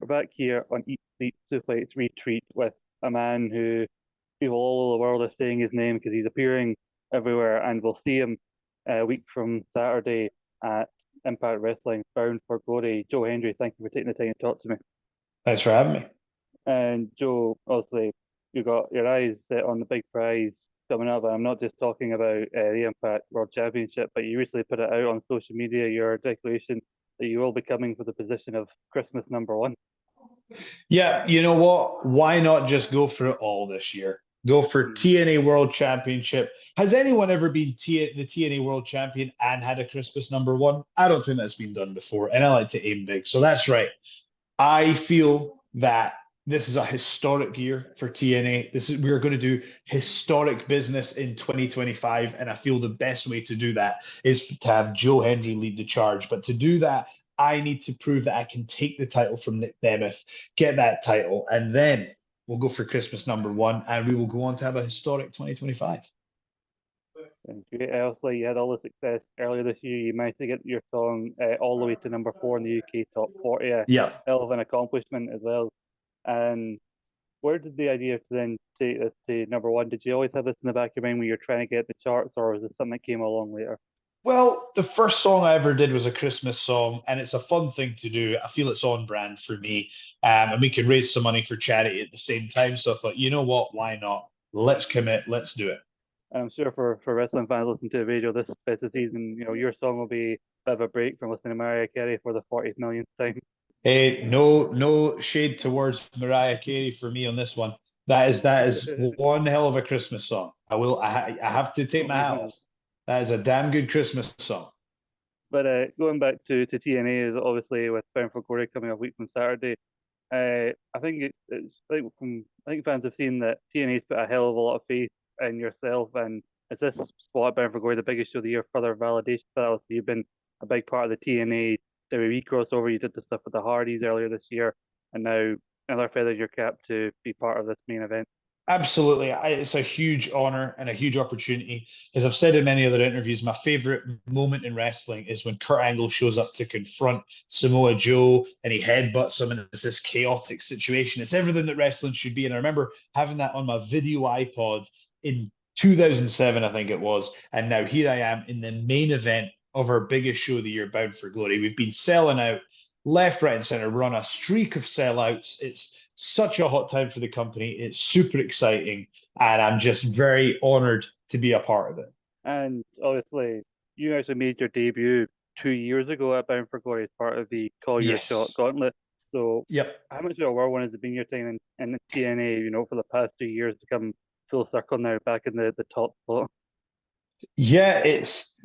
We're back here on Eat, Sleep, Two Fights Retreat with a man who people all over the world are saying his name because he's appearing everywhere, and we'll see him a week from Saturday at Impact Wrestling, Bound for Glory. Joe Hendry, thank you for taking the time to talk to me. Thanks for having me. And Joe, obviously, you got your eyes set on the big prize coming up. And I'm not just talking about the Impact World Championship, but you recently put it out on social media, your declaration that you will be coming for the position of Christmas #1. Yeah, you know what? Why not just go for it all this year? Go for Mm. TNA World Championship. Has anyone ever been the TNA World Champion and had a Christmas #1? I don't think that's been done before, and I like to aim big. So that's right. I feel that this is a historic year for TNA. We're going to do historic business in 2025, and I feel the best way to do that is to have Joe Hendry lead the charge. But to do that, I need to prove that I can take the title from Nick Nemeth, get that title, and then we'll go for Christmas #1, and we will go on to have a historic 2025. And great. Obviously, you had all the success earlier this year. You managed to get your song all the way to #4 in the UK Top 40. Yeah. Hell of an accomplishment as well. And where did the idea to then take this to #1? Did you always have this in the back of your mind when you're trying to get the charts, or was this something that came along later? Well, the first song I ever did was a Christmas song, and it's a fun thing to do. I feel it's on brand for me, and we can raise some money for charity at the same time. So I thought, you know what? Why not? Let's commit. Let's do it. And I'm sure for wrestling fans listening to the radio this festive season, your song will be a bit of a break from listening to Mariah Carey for the 40th millionth time. Hey, no shade towards Mariah Carey for me on this one. That is one hell of a Christmas song. I have to take my hat off. That is a damn good Christmas song. But going back to TNA is obviously with Bound for Glory coming up a week from Saturday. I think I think fans have seen that TNA's put a hell of a lot of faith in yourself, and is this spot at Bound for Glory the biggest show of the year? Further validation for that. Obviously, you've been a big part of the TNA WWE crossover. You did the stuff with the Hardys earlier this year, and now another feather in your cap to be part of this main event. Absolutely. It's a huge honor and a huge opportunity. As I've said in many other interviews, my favorite moment in wrestling is when Kurt Angle shows up to confront Samoa Joe and he headbutts him, and it's this chaotic situation. It's everything that wrestling should be. And I remember having that on my video iPod in 2007, I think it was. And now here I am in the main event of our biggest show of the year, Bound for Glory. We've been selling out left, right, and center. We're on a streak of sellouts. It's such a hot time for the company. It's super exciting, and I'm just very honored to be a part of it. And obviously, you actually made your debut 2 years ago at Bound for Glory as part of the Call Your Shot Yes. Gauntlet. So, Yep. how much of a whirlwind has it been your time in TNA, for the past 2 years to come full circle now back in the top spot? Yeah, do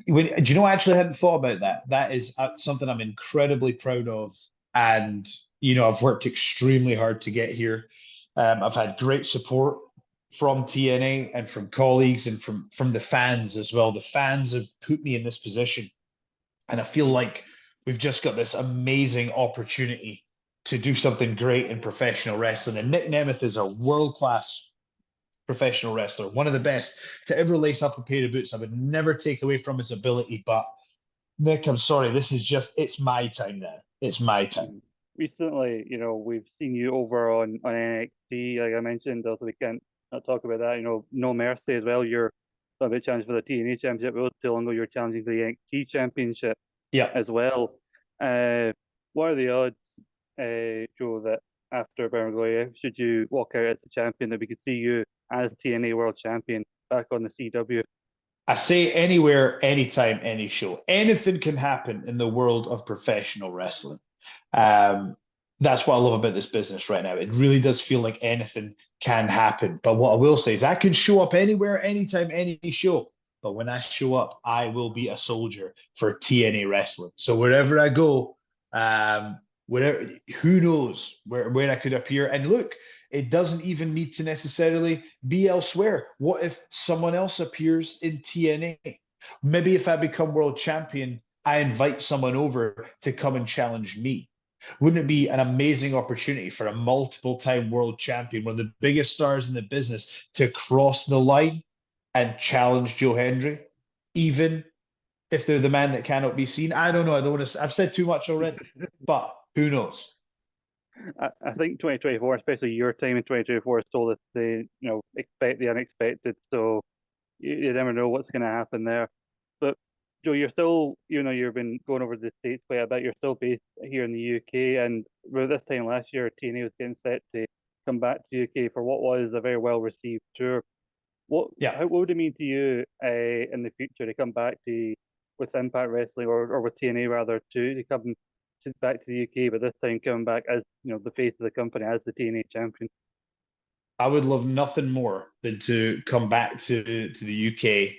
you know, I actually hadn't thought about that. That is something I'm incredibly proud of. And, I've worked extremely hard to get here. I've had great support from TNA and from colleagues and from the fans as well. The fans have put me in this position. And I feel like we've just got this amazing opportunity to do something great in professional wrestling. And Nick Nemeth is a world-class professional wrestler, one of the best to ever lace up a pair of boots. I would never take away from his ability, but Nick, I'm sorry, it's my time now. It's my time. Recently, we've seen you over on NXT, like I mentioned, also we can't not talk about that, No Mercy as well. You're a bit challenged for the TNA Championship, but too long ago you're challenging for the NXT Championship Yeah. as well. What are the odds, Joe, that after Bergoglio, should you walk out as the champion, that we could see you as TNA World Champion back on the CW? I say anywhere, anytime, any show. Anything can happen in the world of professional wrestling. Um, that's what I love about this business right now. It really does feel like anything can happen. But what I will say is I can show up anywhere, anytime, any show. But when I show up, I will be a soldier for TNA wrestling. So wherever I go, wherever, who knows where I could appear. And look, it doesn't even need to necessarily be elsewhere. What if someone else appears in TNA? Maybe if I become world champion, I invite someone over to come and challenge me. Wouldn't it be an amazing opportunity for a multiple time world champion, one of the biggest stars in the business, to cross the line and challenge Joe Hendry, even if they're the man that cannot be seen? I don't know. I don't want to. I've said too much already, but who knows? I think 2024, especially your time in 2024, has told us to, expect the unexpected. So you never know what's going to happen there. But Joe, you're still, you've been going over to the States quite a bit. You're still based here in the UK, and about this time last year, TNA was getting set to come back to the UK for what was a very well received tour. Yeah. What would it mean to you in the future to come back to with Impact Wrestling or with TNA rather to come back to the UK, but this time coming back as the face of the company as the TNA champion? I would love nothing more than to come back to the UK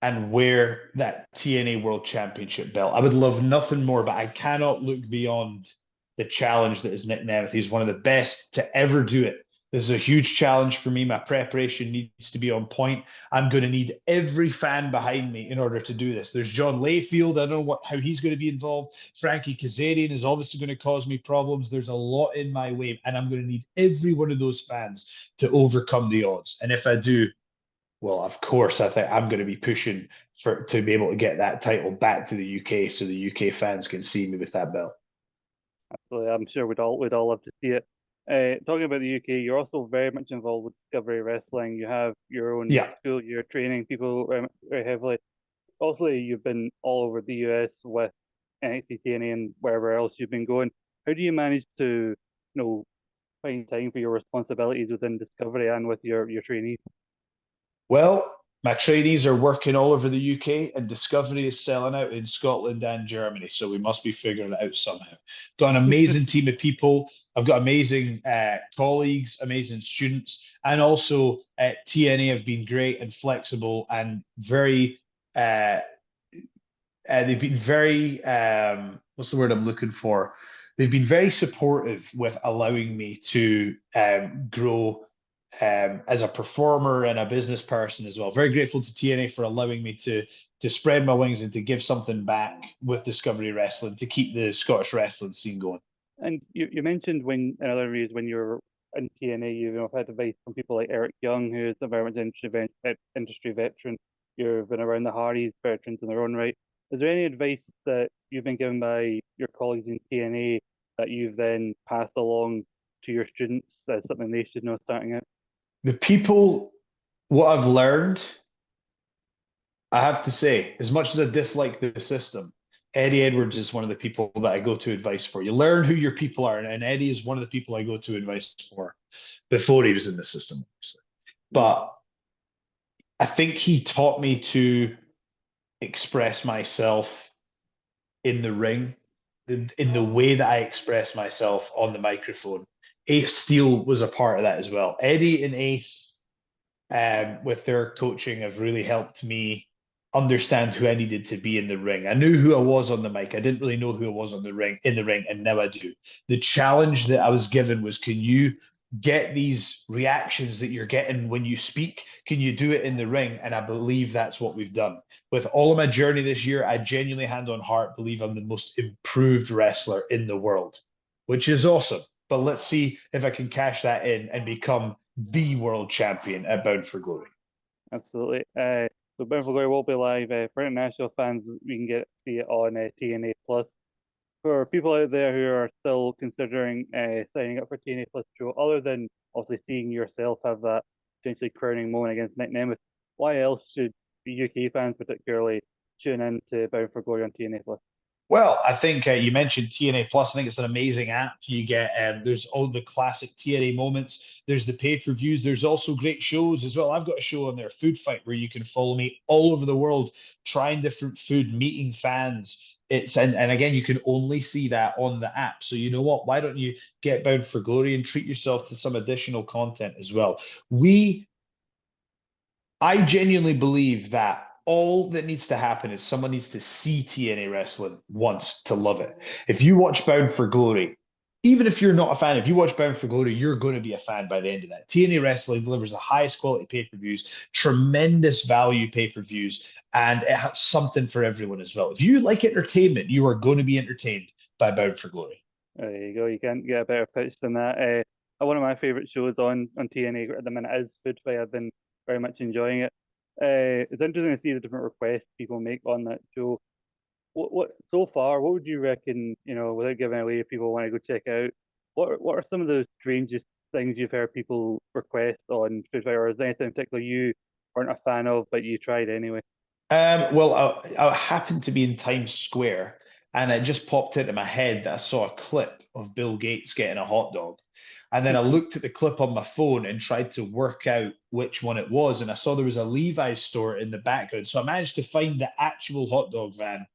and wear that TNA World Championship belt. I would love nothing more, but I cannot look beyond the challenge that is Nick Nemeth. He's one of the best to ever do it. This is a huge challenge for me. My preparation needs to be on point. I'm going to need every fan behind me in order to do this. There's John Layfield. I don't know how he's going to be involved. Frankie Kazarian is obviously going to cause me problems. There's a lot in my way, and I'm going to need every one of those fans to overcome the odds. And if I do, well, of course, I think I'm going to be pushing to be able to get that title back to the UK so the UK fans can see me with that belt. Absolutely, I'm sure we'd all love to see it. Talking about the UK, you're also very much involved with Discovery Wrestling. You have your own Yeah. school. You're training people very heavily. Also, you've been all over the US with NXT, TNA, and wherever else you've been going. How do you manage to, find time for your responsibilities within Discovery and with your trainees? Well, my trainees are working all over the UK, and Discovery is selling out in Scotland and Germany. So we must be figuring it out somehow. Got an amazing team of people. I've got amazing colleagues, amazing students, and also TNA have been great and flexible and very. They've been very. What's the word I'm looking for? They've been very supportive with allowing me to grow as a performer and a business person as well. Very grateful to TNA for allowing me to spread my wings and to give something back with Discovery Wrestling to keep the Scottish wrestling scene going. And you mentioned when in other areas when you're in TNA, you've had advice from people like Eric Young, who is a very much industry veteran. You've been around the Hardys, veterans in their own right. Is there any advice that you've been given by your colleagues in TNA that you've then passed along to your students as something they should know starting out? The people, what I've learned, I have to say, as much as I dislike the system, Eddie Edwards is one of the people that I go to advice for. You learn who your people are, and Eddie is one of the people I go to advice for before he was in the system, obviously. But I think he taught me to express myself in the ring, in the way that I express myself on the microphone. Ace Steele was a part of that as well. Eddie and Ace, with their coaching, have really helped me understand who I needed to be in the ring. I knew who I was on the mic. I didn't really know who I was on the ring in the ring, and now I do. The challenge that I was given was, can you get these reactions that you're getting when you speak? Can you do it in the ring? And I believe that's what we've done. With all of my journey this year, I genuinely, hand on heart, believe I'm the most improved wrestler in the world, which is awesome. But let's see if I can cash that in and become the world champion at Bound for Glory. Absolutely. So Bound for Glory will be live. For international fans, we can see it on TNA Plus. For people out there who are still considering signing up for TNA Plus Show, other than obviously seeing yourself have that potentially crowning moment against Nick Nemeth, why else should the UK fans particularly tune in to Bound for Glory on TNA Plus? Well, I think you mentioned TNA Plus. I think it's an amazing app. You get there's all the classic TNA moments. There's the pay-per-views. There's also great shows as well. I've got a show on there, Food Fight, where you can follow me all over the world, trying different food, meeting fans. It's and again, you can only see that on the app. So you know what? Why don't you get Bound for Glory and treat yourself to some additional content as well? I genuinely believe that all that needs to happen is someone needs to see TNA wrestling once to love it. If you watch Bound for Glory, even if you're not a fan, if you watch Bound for Glory, you're going to be a fan by the end of that. TNA wrestling delivers the highest quality pay-per-views, tremendous value pay-per-views, and it has something for everyone as well. If you like entertainment, you are going to be entertained by Bound for Glory. There you go. You can't get a better pitch than that. One of my favourite shows on TNA at the minute is Food Fight. I've been very much enjoying it. It's interesting to see the different requests people make on that show. What so far? What would you reckon? Without giving away, if people want to go check out, What are some of the strangest things you've heard people request on Food Fight, or is there anything in particular you weren't a fan of but you tried anyway? Well, I happened to be in Times Square, and it just popped into my head that I saw a clip of Bill Gates getting a hot dog. And then I looked at the clip on my phone and tried to work out which one it was. And I saw there was a Levi's store in the background. So I managed to find the actual hot dog van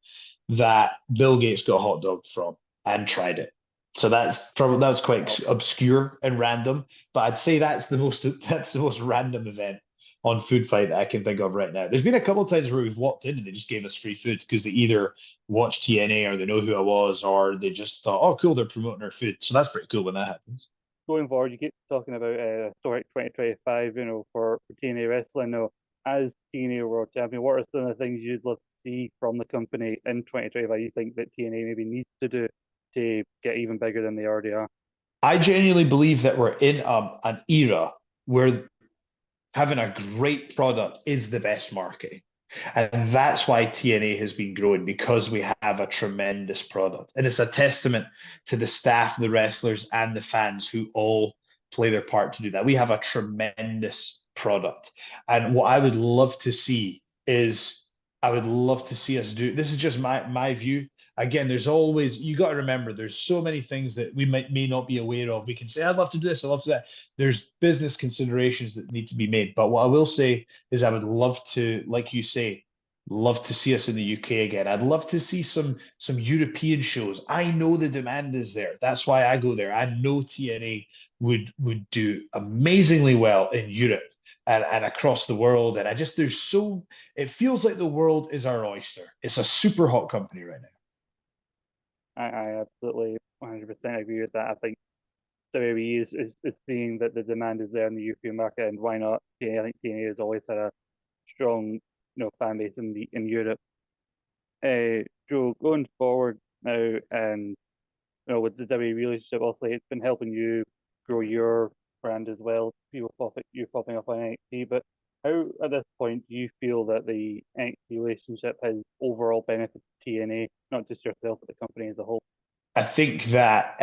that Bill Gates got a hot dog from and tried it. So that was quite obscure and random, but I'd say that's the most random event on Food Fight that I can think of right now. There's been a couple of times where we've walked in and they just gave us free food because they either watched TNA or they know who I was, or they just thought, oh, cool, they're promoting our food. So that's pretty cool when that happens. Going forward, you keep talking about historic 2025, for TNA Wrestling. Now, as TNA World Champion, what are some of the things you'd love to see from the company in 2025 you think that TNA maybe needs to do to get even bigger than they already are? I genuinely believe that we're in an era where having a great product is the best marketing. And that's why TNA has been growing, because we have a tremendous product. And it's a testament to the staff, the wrestlers, and the fans who all play their part to do that. We have a tremendous product. And what I would love to see is I would love to see us do, this is just my view. Again, there's always, you got to remember, there's so many things that we may not be aware of. We can say, I'd love to do this, I'd love to do that. There's business considerations that need to be made. But what I will say is I would love to, like you say, love to see us in the UK again. I'd love to see some European shows. I know the demand is there. That's why I go there. I know TNA would do amazingly well in Europe and across the world. And it feels like the world is our oyster. It's a super hot company right now. I absolutely 100% agree with that. I think WWE is seeing that the demand is there in the European market, and why not? TNA, I think TNA has always had a strong, fan base in Europe. Joe, going forward now, and with the WWE relationship, obviously it's been helping you grow your brand as well. You're popping up on NXT, but how at this point do you feel that the NXT relationship has overall benefited TNA, not just yourself, but the company as a whole? I think that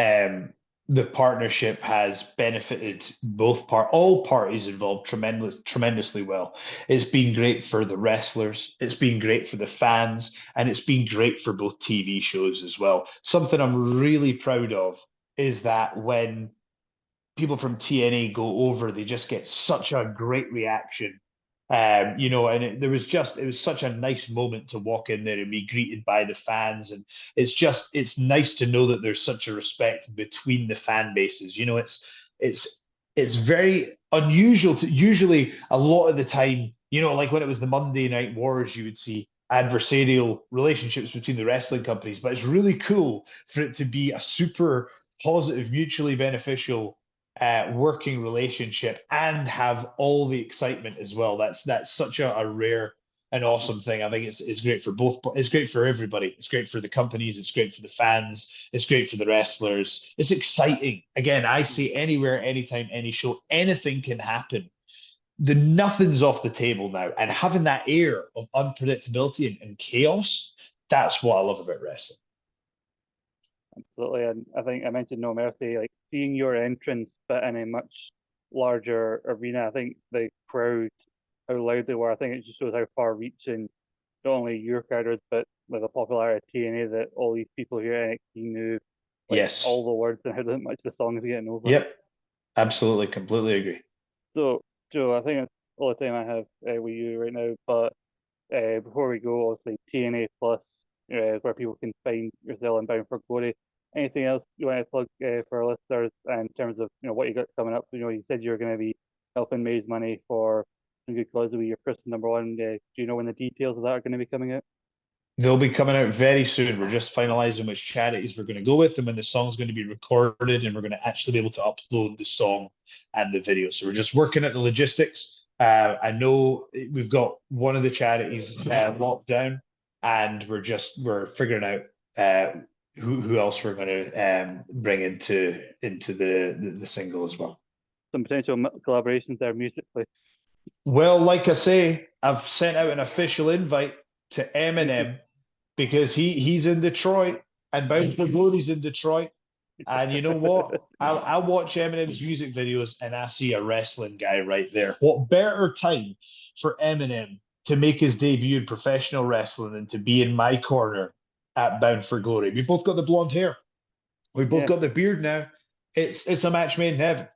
the partnership has benefited all parties involved tremendously well. It's been great for the wrestlers, it's been great for the fans, and it's been great for both TV shows as well. Something I'm really proud of is that when people from TNA go over, they just get such a great reaction. And it was such a nice moment to walk in there and be greeted by the fans. And it's nice to know that there's such a respect between the fan bases. It's very unusual to usually a lot of the time, like when it was the Monday Night Wars, you would see adversarial relationships between the wrestling companies, but it's really cool for it to be a super positive, mutually beneficial working relationship and have all the excitement as well. That's such a rare and awesome thing. I think it's great for both. It's great for everybody. It's great for the companies. It's great for the fans. It's great for the wrestlers. It's exciting. Again, I say anywhere, anytime, any show, anything can happen. Nothing's off the table now, and having that air of unpredictability and chaos. That's what I love about wrestling. Absolutely, and I think I mentioned No Mercy, like seeing your entrance, but in a much larger arena. I think the crowd, how loud they were, I think it just shows how far-reaching not only your characters, but with the popularity of TNA, that all these people here at NXT knew like all Yes. the words and how much the songs are getting over. Yep. Absolutely. Completely agree. So, Joe, I think that's all the time I have with you right now. But before we go, obviously TNA Plus, where people can find yourself and Bound for Glory. Anything else you want to plug for our listeners in terms of what you got coming up? You said you're going to be helping raise money for some good causes with your Christmas No.1. Do you know when the details of that are going to be coming out? They'll be coming out very soon. We're just finalizing which charities we're going to go with and when the song's going to be recorded, and we're going to actually be able to upload the song and the video. So we're just working at the logistics. I know we've got one of the charities locked down, and we're figuring out who else we're going to bring into the single as well. Some potential collaborations there musically. Well, like I say, I've sent out an official invite to Eminem because he's in Detroit and Bound for Glory's in Detroit. And you know what? I watch Eminem's music videos and I see a wrestling guy right there. What better time for Eminem to make his debut in professional wrestling than to be in my corner at Bound for Glory? We both got the blonde hair. We both Yeah. got the beard now. It's a match made in heaven.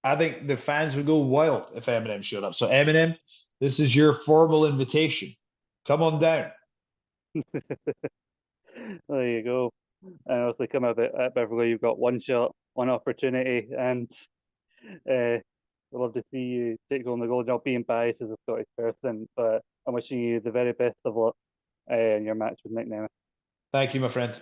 I think the fans would go wild if Eminem showed up. So Eminem, this is your formal invitation. Come on down. There you go. And obviously, come out at Beverly, you've got one shot, one opportunity, and I'd love to see you take home the gold. Not being biased as a Scottish person, but I'm wishing you the very best of luck in your match with Nick Nemeth. Thank you, my friend.